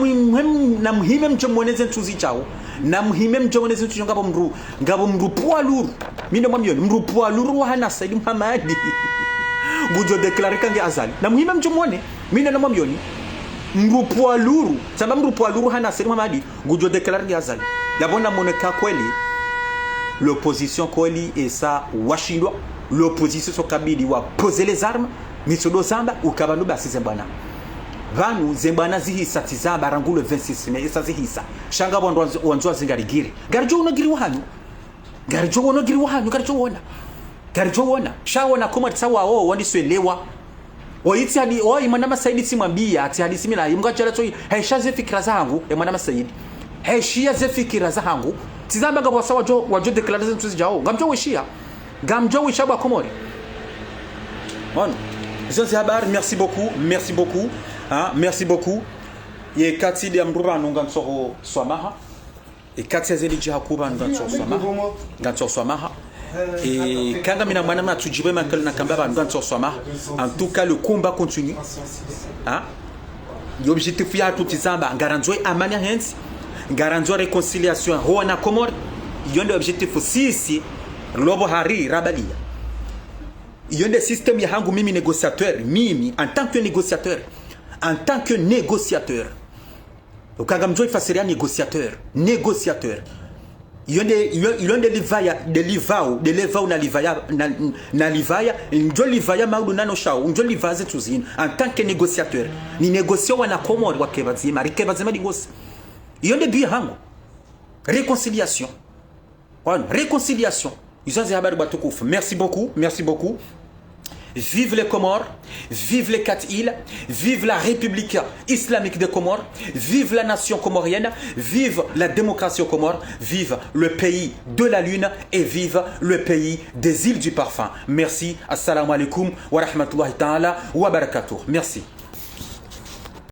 muhime mjomwoneze ntuzi chao na muhime mjomwoneze ntuzi ngabo mru poaluru mine mwamioni mru poaluru wa hana Saidi Mohamed ngujo declare kange azali na muhime mjomwone mine na mwamioni mru poaluru hana Saidi Mohamed ngujo declare kange azali yabona moneka kweli l'opposition kweli esa washindwa l'opposition sokabidi wa poser les armes misodo zamba ukabanu basi zembana vanu zembana zihisa tizamba rangulo 26 ne isa zihisa shanga bondo wanzwa zingarigiri garijo unogiri wahanu garijo wona shawona koma tsawa wandiswelewa oiti hadi imana Saidi simwambia ati hadi simila imgachara to hesha ze fikra zangu imana Saidi heshia ze fikra zangu tizamba ngabo sawa wajo declaration tuzi jao ngamjo wishia ba komori bon José Habar, merci beaucoup. Merci beaucoup. Ye kati de amruba nungansoro swamaha. E kati zeli jihakuba nungansoro swamaha. Et kanga mina mwana tujibe makal na kambaba nungansoro swamaha. En tout cas, le combat continue. L'objectif ya tout izamba ngaranzwe amani hands, ngaranzwe réconciliation ho na Comore. Yonde objectif sisi lobo hari rabalia. Il y a des systèmes ya hangu mimi en tant que négociateur ukagamjoi fasiria négociateur il y a des livao na livaya njo livaya maudu nano shao njo livaze tuzini en tant que négociateur ni négocier wana Comore wakebazima rikebazima digosi il y a des bi hangu réconciliation merci beaucoup. Vive les Comores, vive les 4 îles, vive la République islamique des Comores, vive la nation comorienne, vive la démocratie aux Comores, vive le pays de la lune et vive le pays des îles du parfum. Merci, assalamu alaikum wa rahmatullahi ta'ala wa barakatuh. Merci.